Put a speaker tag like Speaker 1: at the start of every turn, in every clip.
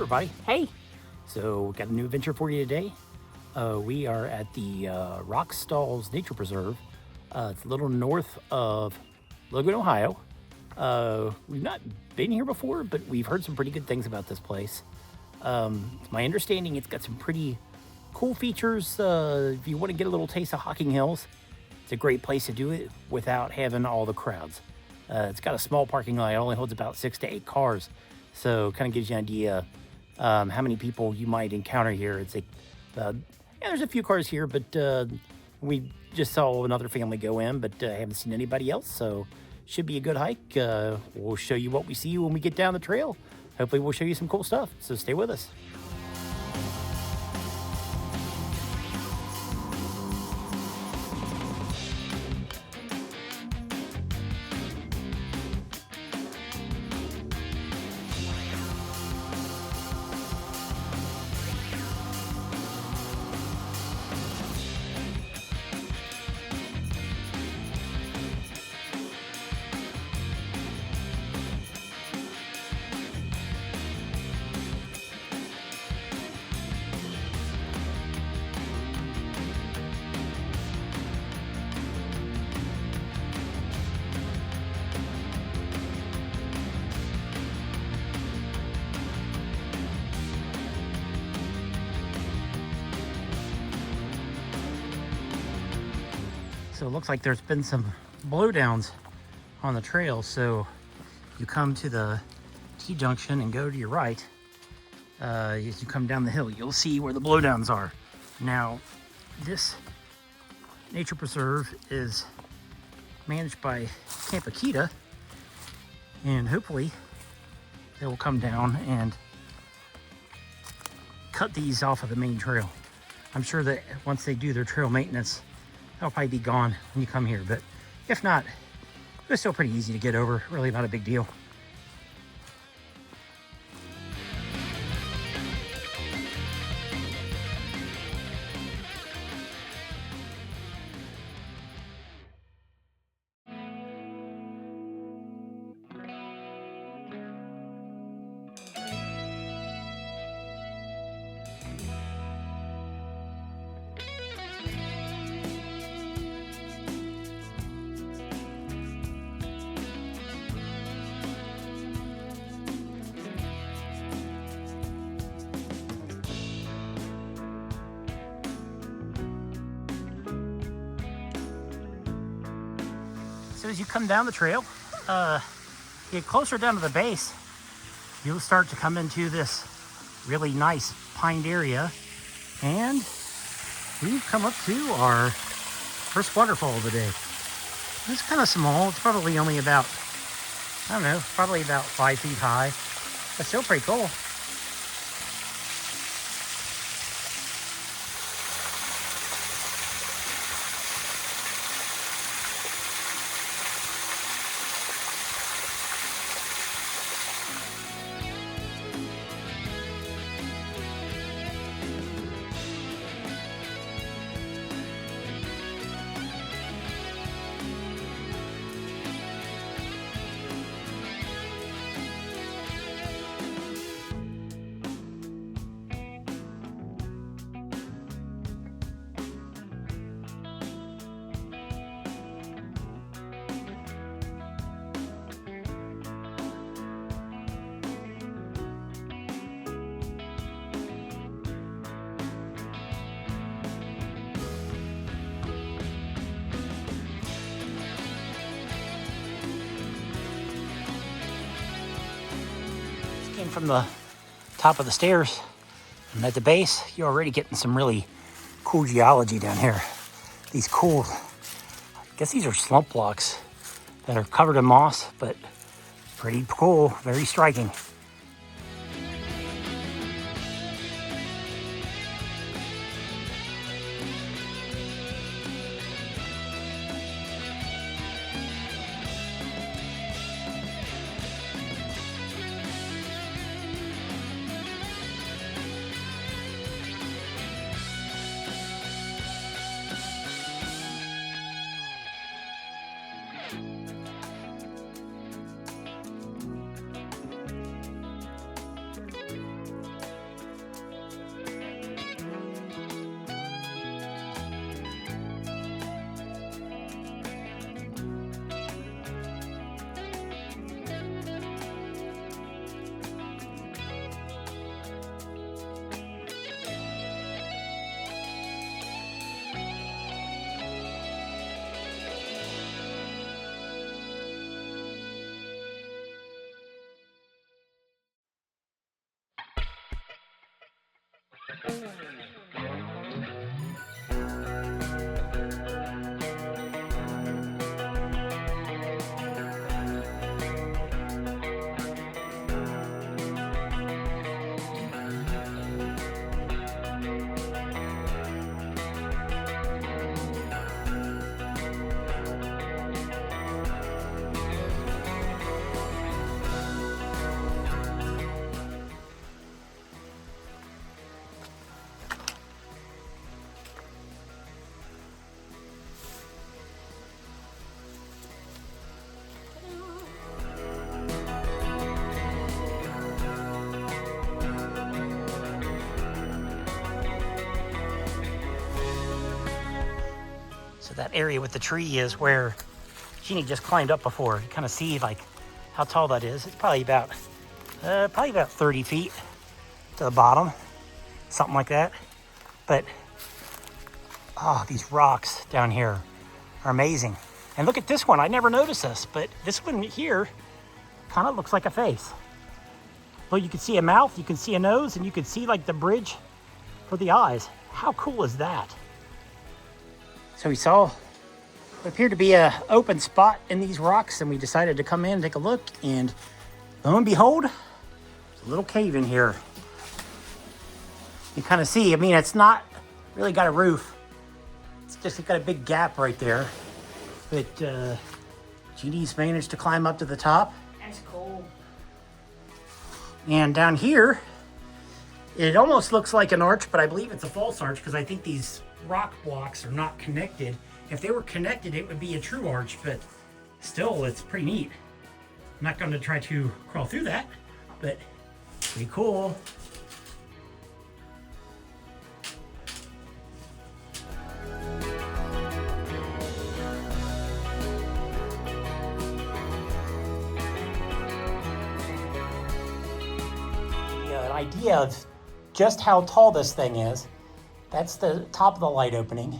Speaker 1: everybody.
Speaker 2: Hey.
Speaker 1: So, we got a new adventure for you today. We are at the Rock Stalls Nature Preserve. It's a little north of Logan, Ohio. We've not been here before, but we've heard some pretty good things about this place. It's my understanding it's got some pretty cool features. If you want to get a little taste of Hocking Hills, it's a great place to do it without having all the crowds. It's got a small parking lot. It only holds about 6 to 8 cars. So kind of gives you an idea how many people you might encounter here. It's like, there's a few cars here, but we just saw another family go in, but haven't seen anybody else. So should be a good hike. We'll show you what we see when we get down the trail. Hopefully we'll show you some cool stuff. So stay with us. So it looks like there's been some blowdowns on the trail. So you come to the T-junction and go to your right. As you come down the hill, you'll see where the blowdowns are. Now, this nature preserve is managed by Camp Akita, and hopefully they will come down and cut these off of the main trail. I'm sure that once they do their trail maintenance, they'll probably be gone when you come here, but if not, it's still pretty easy to get over, really not a big deal. So as you come down the trail, get closer down to the base, you'll start to come into this really nice pined area. And we've come up to our first waterfall of the day. It's kind of small. It's probably only about, I don't know, probably about 5 feet high, but still pretty cool. From the top of the stairs and at the base, you're already getting some really cool geology down here. These cool, I guess these are slump blocks that are covered in moss, but pretty cool, very striking. So that area with the tree is where Jeannie just climbed up before. You kind of see like how tall that is. It's probably about 30 feet to the bottom, something like that. But oh, these rocks down here are amazing. And look at this one. I never noticed this, but this one here kind of looks like a face. Well, you can see a mouth, you can see a nose, and you can see like the bridge for the eyes. How cool is that? So we saw what appeared to be an open spot in these rocks, and we decided to come in and take a look, and lo and behold, there's a little cave in here. You kind of see, I mean, it's not really got a roof. It's just got a big gap right there. But Jeannie's managed to climb up to the top.
Speaker 2: That's cool.
Speaker 1: And down here, it almost looks like an arch, but I believe it's a false arch because I think these rock blocks are not connected. If they were connected, it would be a true arch, but still, it's pretty neat. I'm not going to try to crawl through that, but pretty cool. An idea of just how tall this thing is. That's the top of the light opening,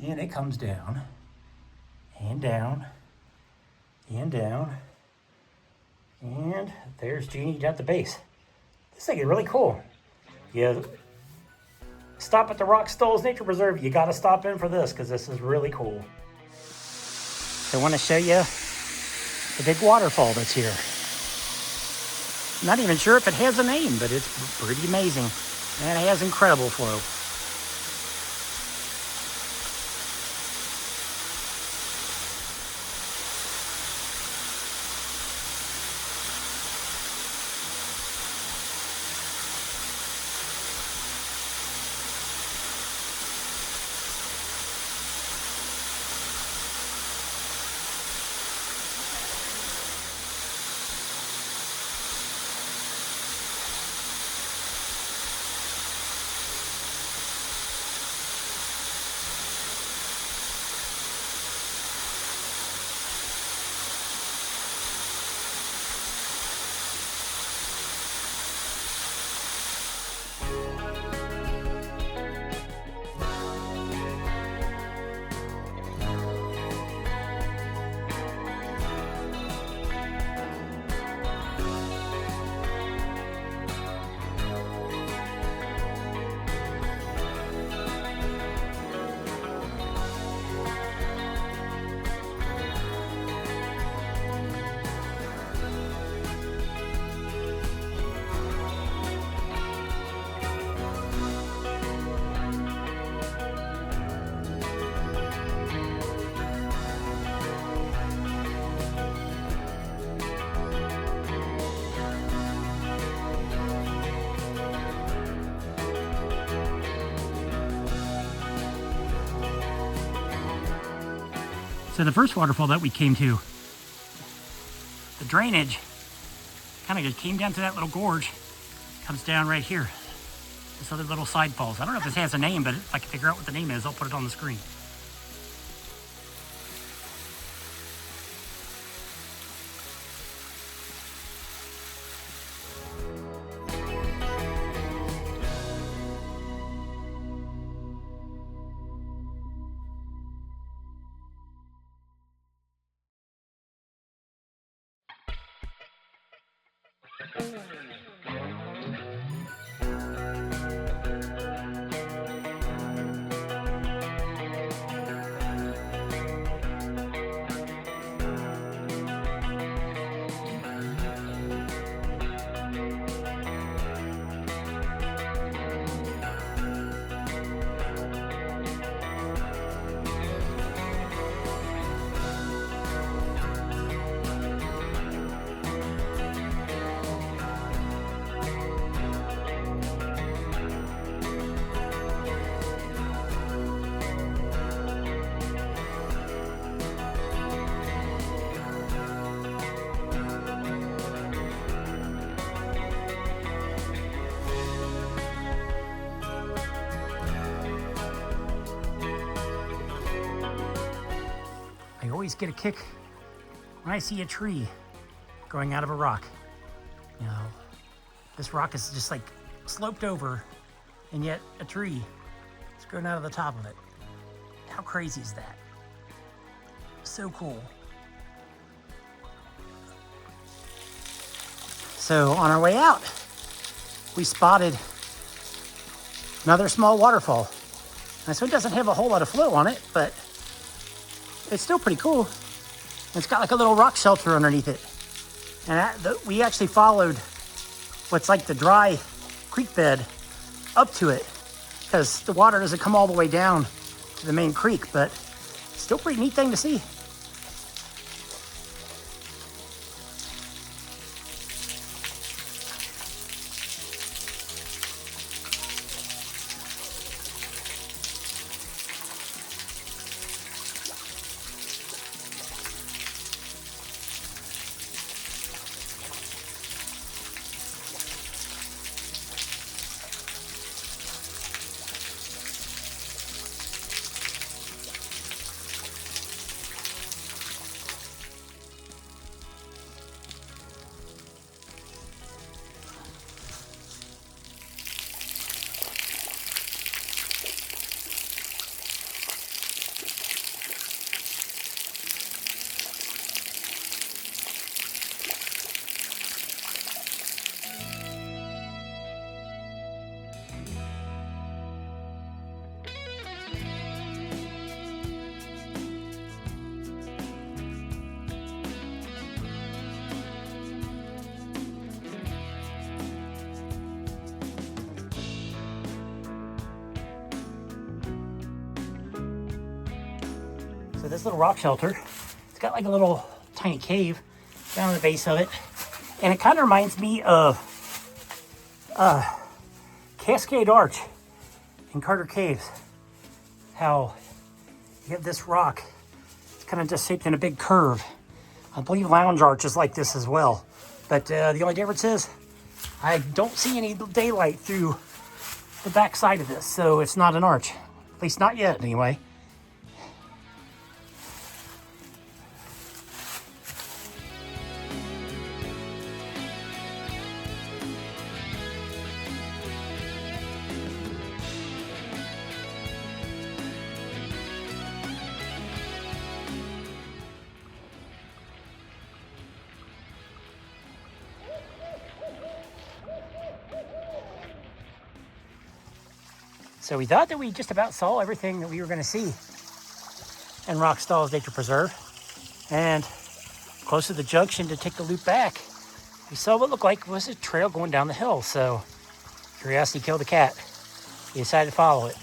Speaker 1: and it comes down and down and down, and there's Jeannie at the base. This thing is really cool. You stop at the Rock Stalls Nature Preserve, you got to stop in for this because this is really cool. So I want to show you the big waterfall that's here. Not even sure if it has a name, but it's pretty amazing. And it has incredible flow. So the first waterfall that we came to, the drainage kind of just came down to that little gorge, comes down right here. This other little side falls. I don't know if this has a name, but if I can figure out what the name is, I'll put it on the screen. I always get a kick when I see a tree growing out of a rock. You know, this rock is just like sloped over, and yet a tree is growing out of the top of it. How crazy is that? So cool. So on our way out, we spotted another small waterfall. And so it doesn't have a whole lot of flow on it, but it's still pretty cool. It's got like a little rock shelter underneath it. And we actually followed what's like the dry creek bed up to it, because the water doesn't come all the way down to the main creek, but still pretty neat thing to see. So this little rock shelter, it's got like a little tiny cave down at the base of it. And it kind of reminds me of Cascade Arch in Carter Caves. How you have this rock, it's kind of just shaped in a big curve. I believe Lounge Arch is like this as well. But the only difference is I don't see any daylight through the back side of this, so it's not an arch. At least not yet, anyway. So we thought that we just about saw everything that we were going to see in Rock Stalls Nature Preserve. And close to the junction to take the loop back, we saw what looked like was a trail going down the hill. So curiosity killed the cat. We decided to follow it.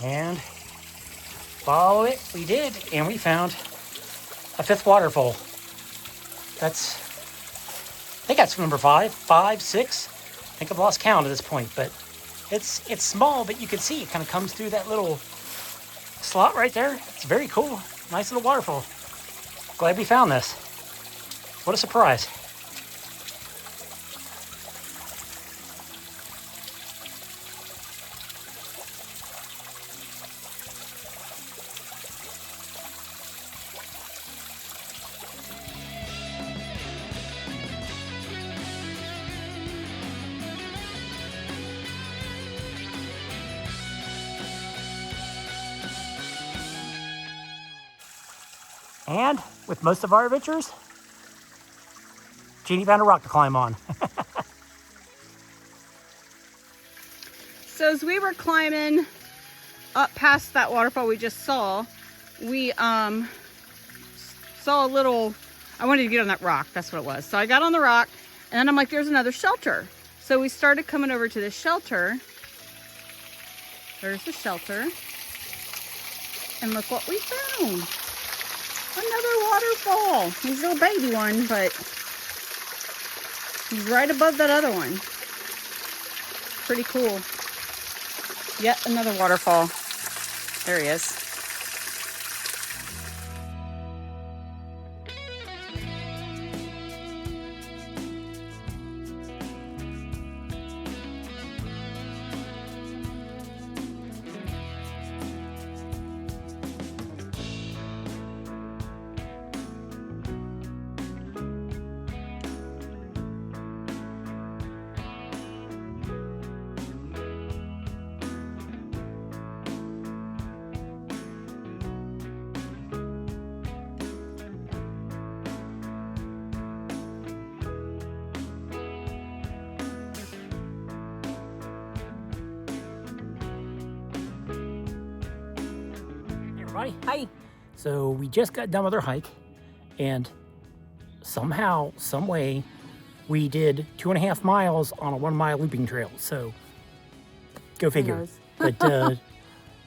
Speaker 1: And follow it we did. And we found a fifth waterfall. I think that's number 5, 6. I think I've lost count at this point, but it's small, but you can see it kind of comes through that little slot right there. It's very cool. Nice little waterfall. Glad we found this. What a surprise. And with most of our adventures, Jeannie found a rock to climb on.
Speaker 2: So as we were climbing up past that waterfall we just saw, we saw a little, I wanted to get on that rock, that's what it was. So I got on the rock, and then I'm like, there's another shelter. So we started coming over to this shelter. There's the shelter. And look what we found. Another waterfall. He's a little baby one, but he's right above that other one. Pretty cool. Yet another waterfall. There he is.
Speaker 1: everybody.
Speaker 2: Hi.
Speaker 1: So we just got done with our hike, and somehow, some way, we did 2.5 miles on a 1 mile looping trail. So go figure.
Speaker 2: knows?
Speaker 1: But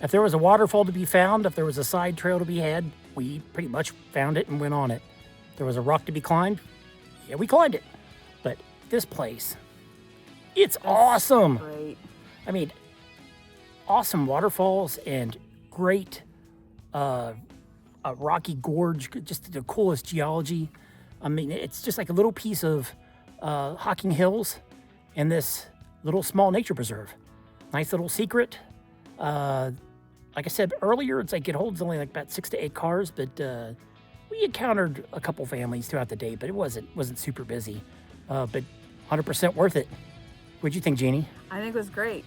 Speaker 1: if there was a waterfall to be found, if there was a side trail to be had, we pretty much found it and went on it. If there was a rock to be climbed, yeah, we climbed it. But this place, it's awesome.
Speaker 2: Great.
Speaker 1: I mean, awesome waterfalls and great rocky gorge, just the coolest geology. I mean, it's just like a little piece of Hocking Hills and this little small nature preserve. Nice little secret. Like I said earlier, it's like it holds only like about 6 to 8 cars, but we encountered a couple families throughout the day, but it wasn't super busy. But 100% worth it. What'd you think, Jeannie?
Speaker 2: I think it was great.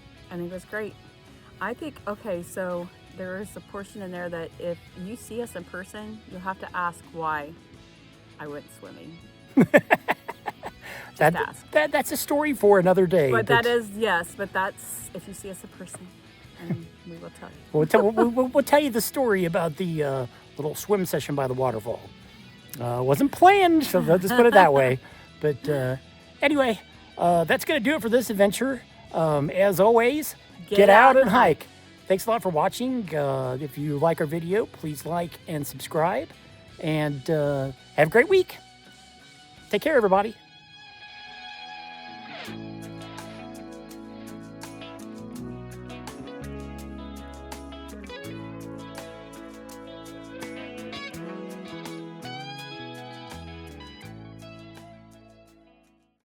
Speaker 2: I think, okay, so there is a portion in there that if you see us in person, you'll have to ask why I went swimming.
Speaker 1: That's a story for another day.
Speaker 2: But that's if you see us in person, and we will tell you.
Speaker 1: We'll tell you the story about the little swim session by the waterfall. Wasn't planned, so I'll just put it that way. But anyway, that's going to do it for this adventure. As always, get out and hike. Thanks a lot for watching. If you like our video, please like and subscribe. And have a great week. Take care, everybody.